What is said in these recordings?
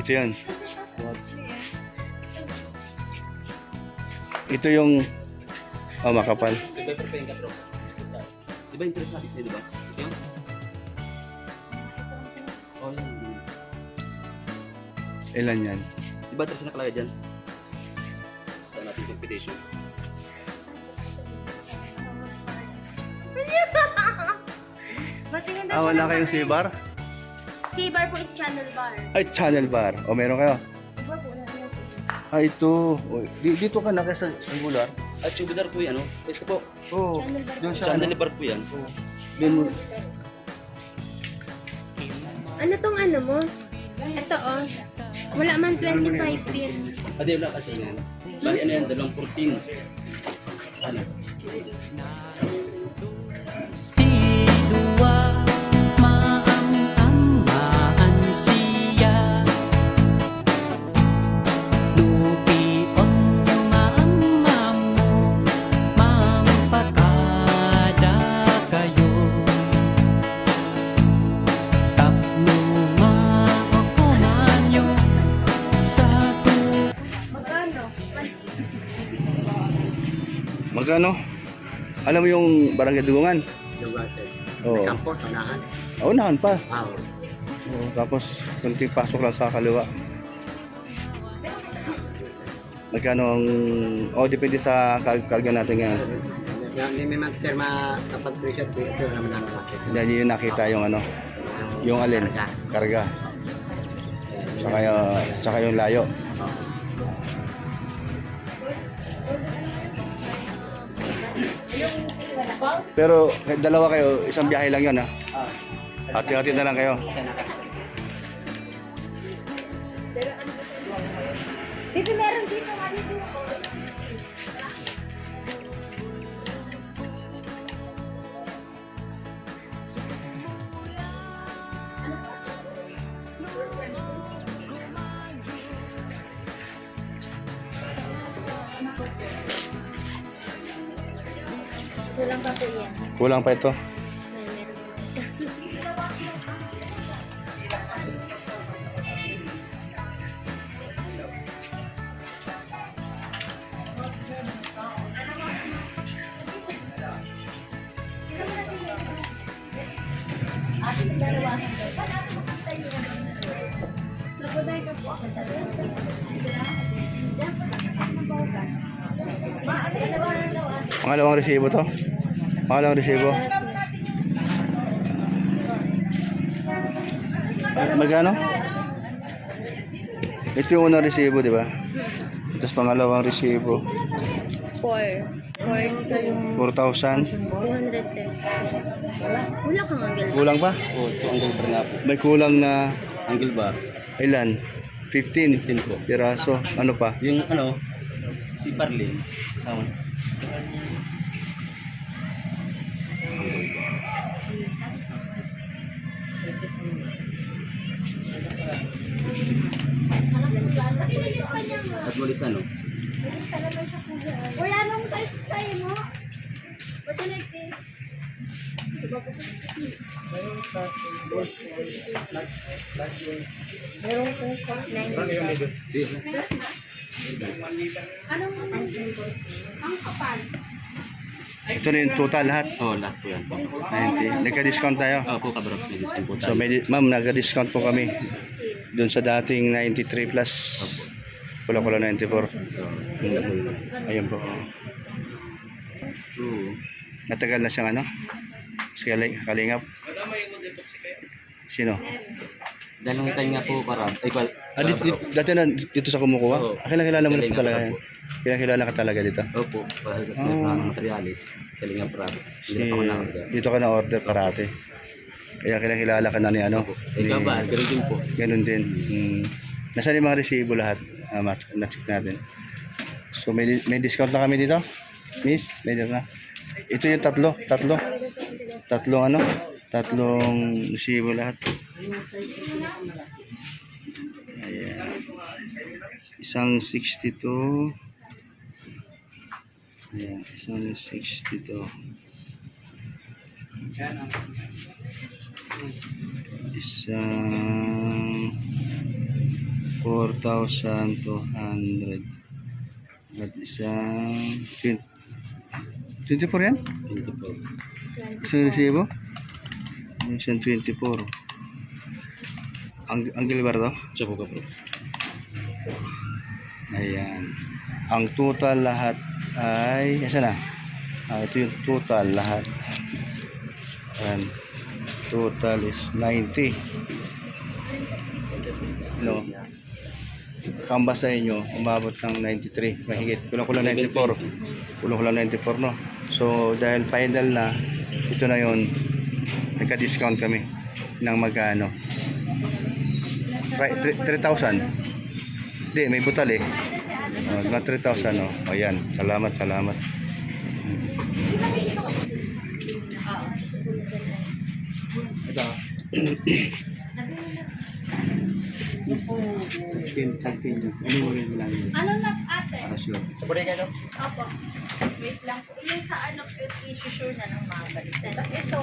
Ito yan. Ito yung makapal. Diba yung pain ka, bro? Diba yung sabi sa'yo, diba? Ito yun? Oh, yun. Ilan yan? Diba ito nakalagay dyan? Sa nating competition. Matingin daw siya Wala ng kayong mga- C-bar? C-bar po is channel bar. Ay, channel bar. O, meron kayo? Diba po na yan? Ito. O, dito ka na kaysa angular. At tubular po yan, ano? Ito po. Oo. Channel bar. Doon sa Channel ano. bar po yan. Doon mo. Ano tong ano mo? Ito oh. Wala man 25 pin. Hindi, wala kasi yan. Bali, ano yan? 214. Ano? Magkano? Magkano? Alam mo yung barangay Dugungan? Diba, sir? Oo. Campos, unahan. Unahan pa. Wow. Oo, tapos kunting pasok lang sa kaliwa. Magkano ang... depende sa karga natin ngayon. Hindi may master kapag pressure po ito naman ang market. Yan yung nakita yung ano, yung alin, karga. Tsaka yung layo. Pero dalawa kayo, isang biyahe lang yun ha. Hati-hati na lang kayo. Dito meron dito nga dito. Kulang pa po yan. Kulang pa ito. Pangalawang resibo to. Pangalawang resibo. Magkano? Ito yung unang resibo, di ba? Tapos pangalawang resibo. 4,000. 210. Wala kang angle. Kulang pa? Oh, ito angle bar nga po. May kulang na Angle bar. ilan? 15 15 po. piraso. Ano pa? Yung ano, si Parley, sound. At walis ano? Wala nang size sa'yo mo. Ba't na meron kong 9. Sige. Anong ang kapal? Ito na yung total lahat. Oh, lahat po yan po. 90. Nagka-discount tayo. Oh, po kabros, may discount po So, tayo. ma'am, nagka-discount po kami. Doon sa dating 93 plus. Pula-pula 94. Ayun po. Natagal na siyang ano? Si Kalingap. Sino? Dalawang time nga po para, Dati na dito sa kumukuha? Oo. Kilala mo na po Kalingap talaga Rab yan. po. Kilala ka talaga dito. Opo, para sa mga materialis. Kalinga Prado. Hindi na pa ako na-order. Dito ka na-order parate. Kaya kilala ka na ni ano? Ikaw ba? Ganun din po. Ganun din. Nasaan yung mga resibo lahat? Na-check natin. So may discount na kami dito? Miss, medyo na. Ito yung tatlong ano? Tatlong resibo lahat. Ayan. Isang 62. Ayan, isang 62. Isang 4,200. At isang 24 yan? 24. Isang resibo? Isang 24. Ang deliver to? Siya po ka po. Ayan. Ang total lahat ay, asa na? Ito yung total lahat. Ayan. Total is 90. No. Kambas sa inyo, umabot ng 93. Mahigit. Kulang-kulang 94. Kulang-kulang 94, no? So, dahil final na, ito na yun. Nagka-discount kami ng magkano. 3,000. Hindi, may butal eh. Mga 3,000, no? O yan. Salamat, salamat. Ito. Ano mo rin lang yun? Ano na ate? Asyo. Sabore ka no? Opo. Wait lang po. Yung sa ano, issue na ng mga balik. Tapos ito,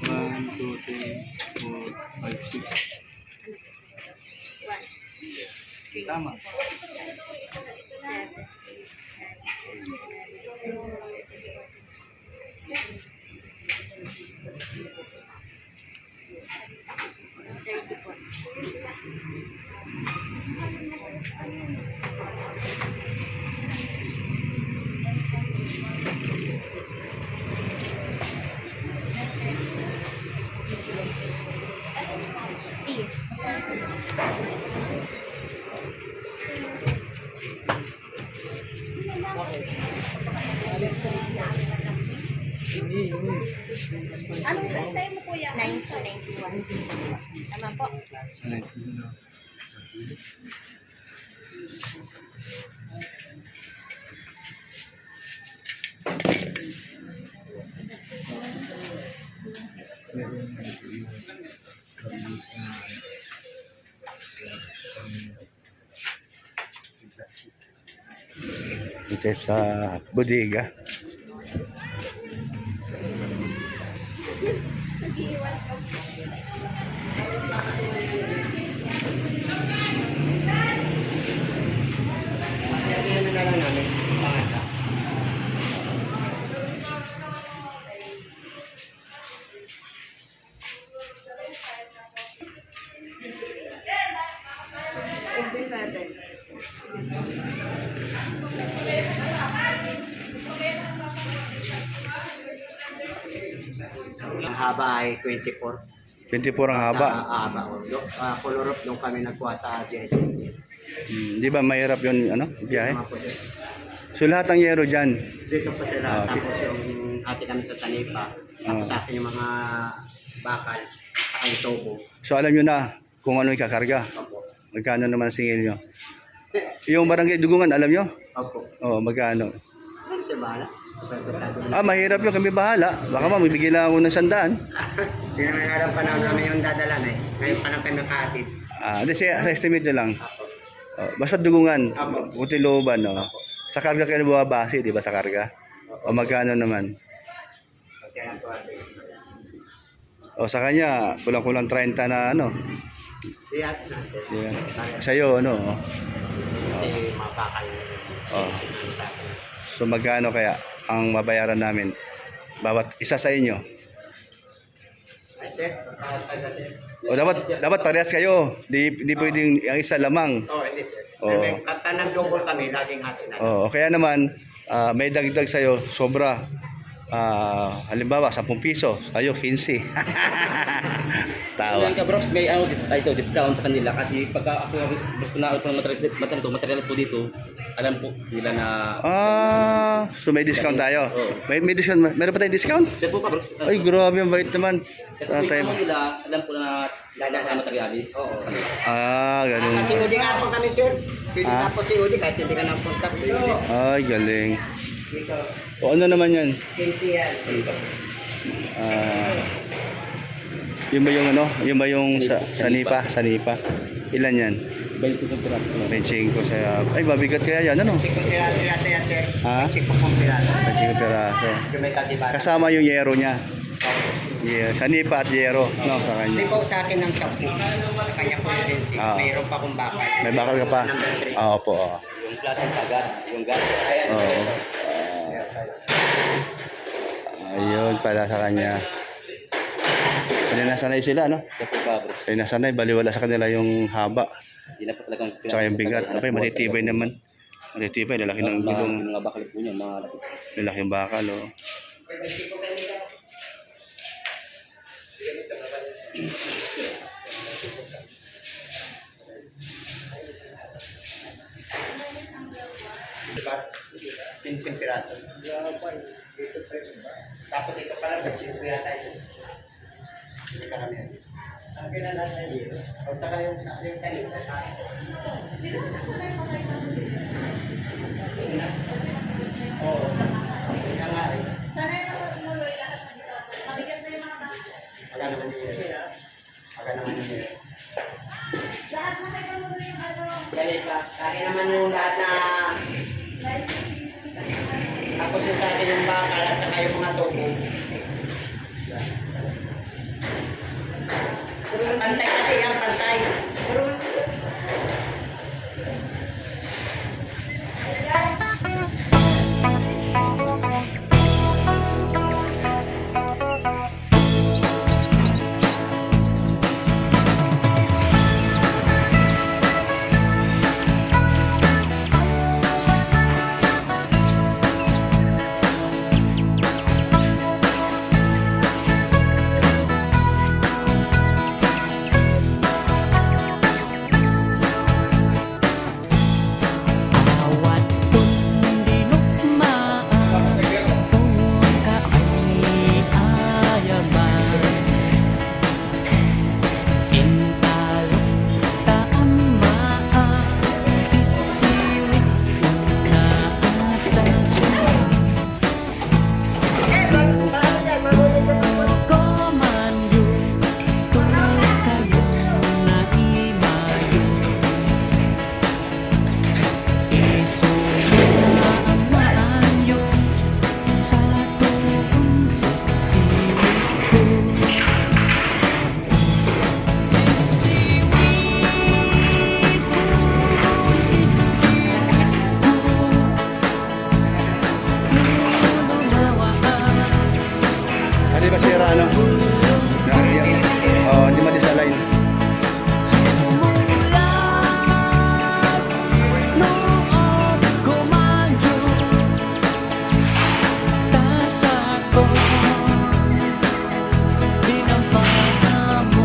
One, two, three, four, five, six. Tama. 7. Anong sa'yo mo kuya? 90, 91. Tama po. Ito sa bodega. Ang haba ay 24. 24 ang haba. Haba. Color of nung kami nagkuha sa GSSD. Di ba mahirap yun, ano, biyahe? Tama po sir. So lahat ng yero dyan. Dito po sila. Okay. Tapos yung ate kami sa Sanipa. Tapos sa akin yung mga bakal. Saka yung tobo. So alam nyo na kung ano ikakarga. Opo. Magkano naman singil nyo. Yung barangay Dugungan, alam nyo? Opo. Oo, magkano. Ano siya bahala? Mahirap yun, kami bahala. Baka mamibigay lang ako ng 100. Hindi naman alam pa namin yung dadalan eh. Ngayon pa lang kami nakahatid. Hindi, sa estimate nyo lang. Opo. Basta Dugungan, Apo. Muntinlupan, no? Sa karga kayo bumabase, di ba, sa karga? O magkano naman? Kasi lang po ate. O sa kanya, kulang-kulang 30 na ano. Di ate na sir. Yeah. Sa'yo, ano? Kasi mga bakal. Oh. Sinano sa akin. So magkano kaya ang mabayaran namin? Bawat isa sa inyo. Ay sir, pagkakataga sir. O dapat parehas kayo. Di pwedeng ang isa lamang. Oo, hindi sir. Oo. May katanang double kami, laging hati na. O kaya naman, may dagdag sa'yo, sobra. Halimbawa, 10 piso. Ayo, 15. Tawa. Ayan ka bro, may ito, discount sa kanila kasi pagka ako gusto na ito materials po dito, alam po nila na So may discount tayo. Oo. May discount. Meron pa tayong discount? sir po ka bro. Ay, grabe, ang bait naman. Kasi po yung nila, alam po na lalaki materialis. Oo. Ganun. Kasi udi nga po kami, sir. Pwede Ah. na po si udi kahit hindi ka nang punta. Pwede. Ay, galing. Dito, O ano naman yan? 15 yan. Yun ba yung ano? Yun ba yung sanipa? Sanipa. Ilan yan? 25 piraso po. 25 sa... Ay, mabigat kaya yan. Ano? Check ko sila piraso yan, sir. Ha? Check ko pong piraso. 25 peraso. Yung may katibat. Kasama yung yero niya. Yeah, sanipa at yero. No, sa Hindi kanya. po sa akin ng 10. Sa kanya po yung agency. Ah. Mayroon pa akong bakal. May bakal ka pa? Number 3. Opo. Yung klaseng kagad, yung gas. Ayan. Oo. Ayun pala sa kanya. Kaya nasanay sila, no? Sir po ka bro. Kaya nasanay, baliwala sa kanila yung haba. Hindi na po talagang Tsaka yung bigat. Okay, matitibay naman. Matitibay, lalaki ng gulong. Yung mga bakal po niya, mga laki. Lalaki yung bakal, oh. Diba? 15 piraso. Tapos ito pala, pag-check yata ito. Hindi ka namin. Ang kinalaman dito. O saka yung salita. Oo. Kaya nga eh. Sanay na po imuloy lahat ng dito. Mabigat na yung mga bata. Pagka naman yun. Pagka naman yun. Lahat na kayo imuloy yung ano. Ganito. Kaya naman yung lahat na Dahil tapos yung sa akin yung bakal at saka yung mga tubo. Pantay kasi yan, pantay. Awat pun dinukmaan Kung kaayaman Intalok taamaan Sisiwit na Komando Tulog kayo na imayo Isumula ang maanyo sa tuong sisiwit ko Sisiwit ko, sisiwit ko Lulunawaan Ano ba sira, ano? Hindi madisalign. Sumulat noong gumagyo Tas ako Dinampahan mo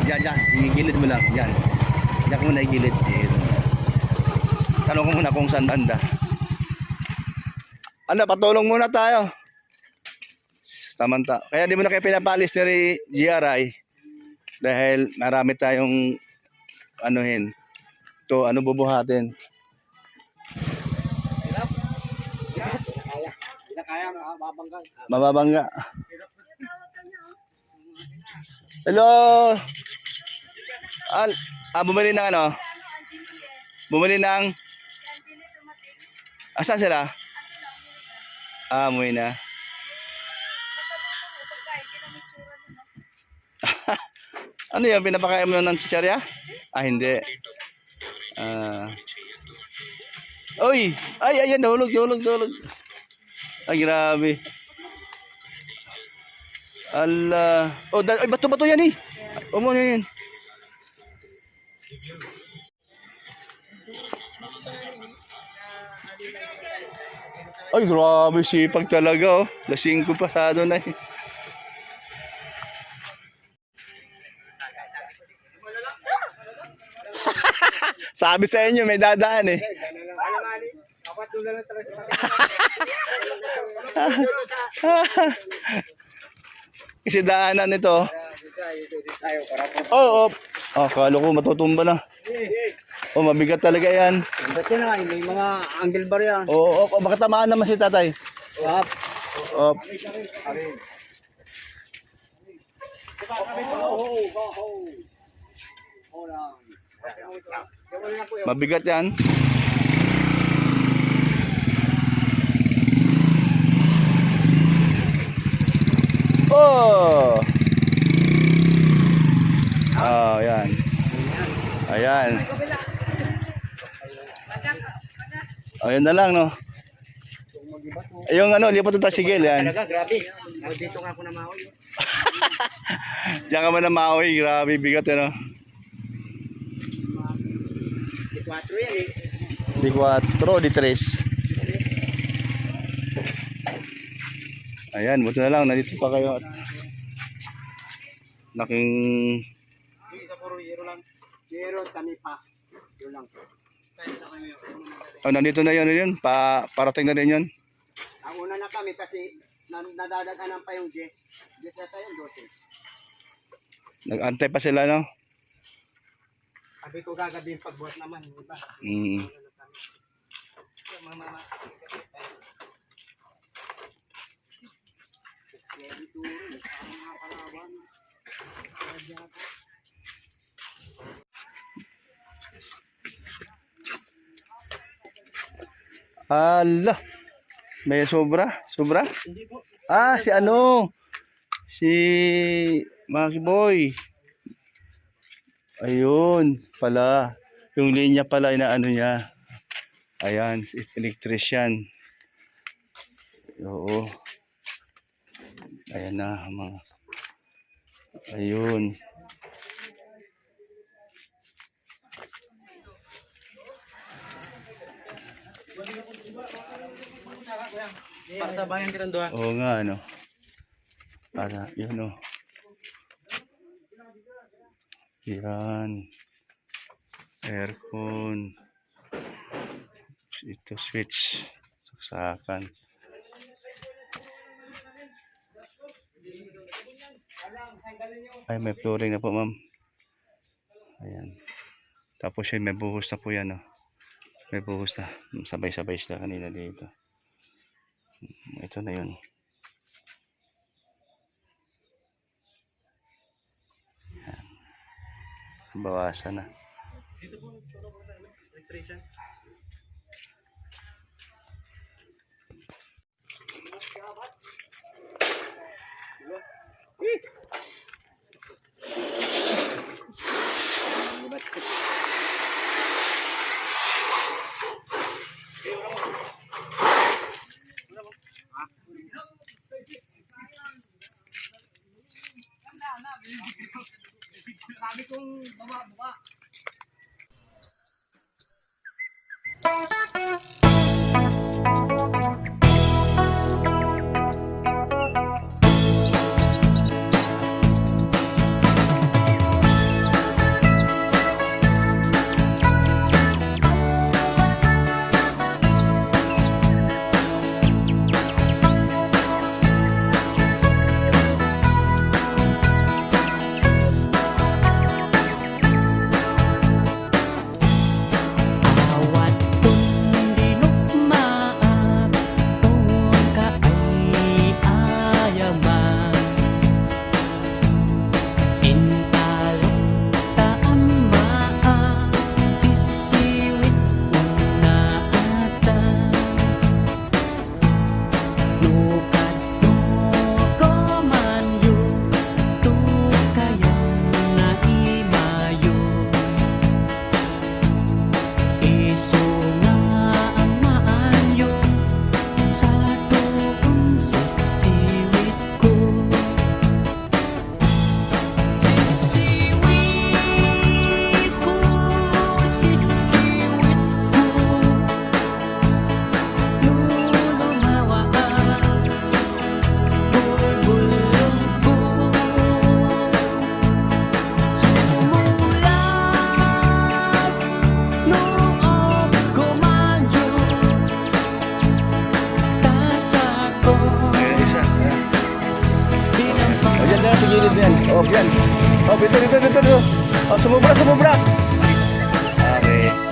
Diyan. Igilid mo lang. Yan. Diyan ko muna igilid. Sige. Tanong ko muna kung saan banda. Ano, patulong muna tayo. Samanta. Kaya di mo na kayo pinapalis ni GRI dahil marami tayong anuhin. To ano bubuhatin. Mababangga. Hello. Bumili ng ano? Bumili ng asan sila? Umuwi na. Ano yan? Pinapakain mo ng chichirya? Hindi. Uy! Ay, ayan, hulog. Ay, grabe. Ala. Oh, ay, bato-bato yan eh. Umuna yan. Ay, grabe, sipag talaga oh. Lasing ko pasado na eh. Sabi sa inyo, may dadaan eh. Kasi daanan nito. Oh. Akala ko matutumba na. Oh, mabigat talaga yan. Dati na, may mga angle bar yan. Oo, baka tamaan naman si tatay. Up. Oh. Mabigat yan. Oh! Oh, yan. Ayan. Ayun na lang, no? Yung ano, lipat ng tricycle, yan. Talaga, grabe. Dito nga ako na mahoy. Diyan ka man na mahoy, grabe, bigat, ano? Di 4 yan eh. Di 4, di 3. Ayan, buti na lang, nandito pa kayo. Naking... Isa puro zero lang. Zero, kami pa. Yun lang. Oh, nandito na yun. Parating na rin yun. Ang una na kami kasi nadadaganan pa yung 10. 10 yata yung 12. Nag-antay pa sila, no? Sabi ko gagabi yung pagbuhat naman, hindi ba? Mama. Ala, may sobra? Si ano? Si Maki Boy. Ayun, pala. Yung linya pala, inaano niya. Ayan, electrician. Oo. Ayan na, mga. Ayun. Para sa bayan kita doon. Oo nga, ano. Para, yun o. Yan. Aircon. Ito, switch. Saksakan. Ay, may flooring na po, ma'am. Ayan. Tapos yun, may buhos na po yan, oh. May buhos na. Sabay-sabay sila kanina dito. Ito na yun. Ayan. Bawasan na. Sabi kong baba. ito. Oh, sumubra. Okay.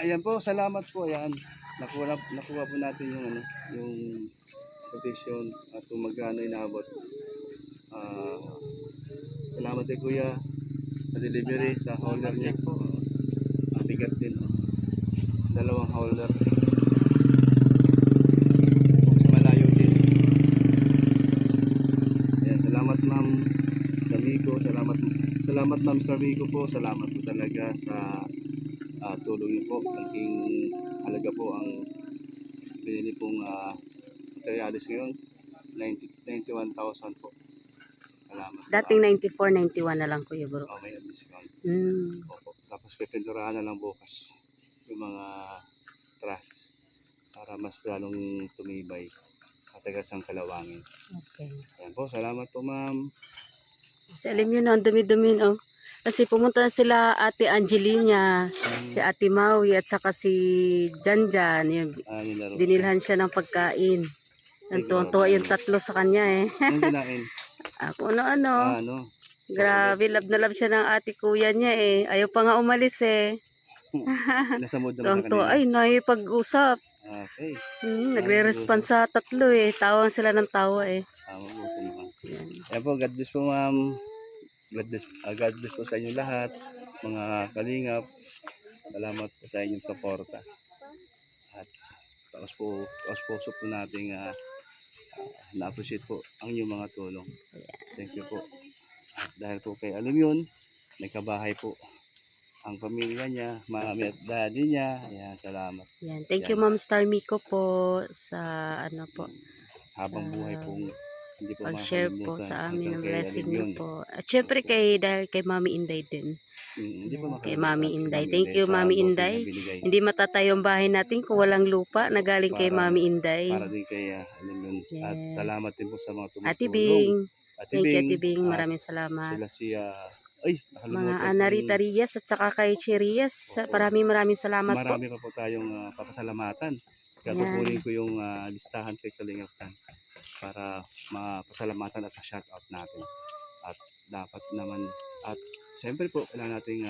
Ayan po, salamat po. Ayan. Nakuha po natin yung ano, yung quotation at kung magkano inabot. Salamat kay Kuya sa delivery sa holder niya. Mabigat din. Dalawang holder. Sa malayo din. Ayan, salamat Ma'am Samico. Salamat Ma'am Samico po. Salamat po talaga sa tulong niyo po. Malaking halaga po ang binili pong materialis ngayon. 91,000 po. Salamat. Dating 94, 91 na lang Kuya Brooks. Oh, may discount. Mm. Opo. Tapos pipinturahan na lang bukas yung mga trusses para mas lalong tumibay katagas ang kalawangin. Okay. Ayan po. Salamat po Ma'am. Kasi alam nyo na, ang dumi-dumi, oh. Kasi pumunta na sila Ate Angelina, si Ate Maui, at saka si Janjan. Yung Nilaro. binilhan siya ng pagkain. Ang tuwa yung tatlo sa kanya eh. Yung kinain. Ako ano. Ano? Grabe, love na love siya ng ate kuya niya eh. Ayaw pa nga umalis eh. Nasa mood naman sa Tuwang-tuwa, kanila. ay, nai-pag-usap. Okay. Nagre-response sa tatlo eh. Tawang sila ng tawa eh. Mabuti naman. Yan. Ayan po, God bless po Ma'am. God bless po sa inyo lahat. Mga kalingap. Salamat po sa inyong suporta. At taos puso po nating na-appreciate po ang inyong mga tulong. Thank you po. At dahil po kay alam yun, nagkabahay po ang pamilya niya, mami at daddy niya. Ayan, salamat. Yan. Thank you Ma'am Star Miko po sa ano po. Habang buhay pong hindi po Pag-share po makakalimutan sa amin hanggang ng kay blessing alam niyo yun. po. At syempre dahil kay Mami Inday din. Hindi po Kay makakalimutan Mami si Inday. Mami Thank you sa Mami bouquet Inday. na binigay. Hindi matatay ang bahay natin kung walang lupa na galing kay Para- Mami Inday. Para din kay alam yun. At Yes. salamat din po sa mga tumutulong. Ate Bing. Ate Thank you Ate Bing. Bing. At Maraming salamat. Sila si ay, nakalimutan Mga ko Anarita Rias at saka kay Chirias. Oo. Maraming salamat po. Marami pa po tayong papasalamatan. Kaya Yan. kukunin ko yung listahan kay Kalingaptan para mapasalamatan at ma-shoutout natin. At dapat naman, at siyempre po, kailangan nating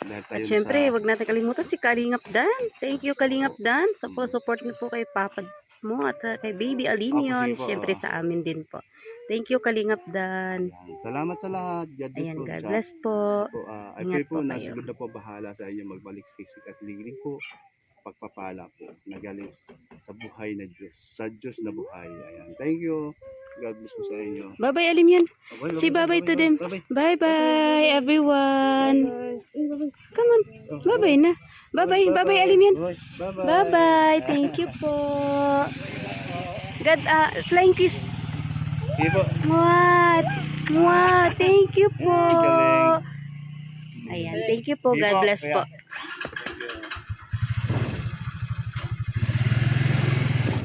dahil tayo At syempre, sa, wag natin kalimutan si Kalingap Dan. Thank you Kalingap Dan sa support niyo po kay Papa mo at kay Baby Alinion. Opo, sige po, Syempre oo. sa amin din po. Thank you Kalingap Dan. Ayan. Salamat sa lahat. God bless Ayan, po. God Sa- bless po. po, I Ingat pray po po na kayo. siguro na po bahala sa inyo magbalik siksik at lilig po pagpapala po na galing sa buhay na Diyos, sa Diyos na buhay. Ayan. Thank you. God bless po sa inyo. Bye-bye Alimian. Bye, Say bye-bye to them. Bye-bye. Bye-bye everyone. Bye-bye. Come on. Oh, Bye-bye na. Bye-bye. Bye-bye Alimian. Bye-bye. Bye-bye. Thank you po. God, flying kiss. Sige po. Mwah. Mwah. Thank you po. Galing. Ayan. Thank you po. Sige God po, bless kaya- po.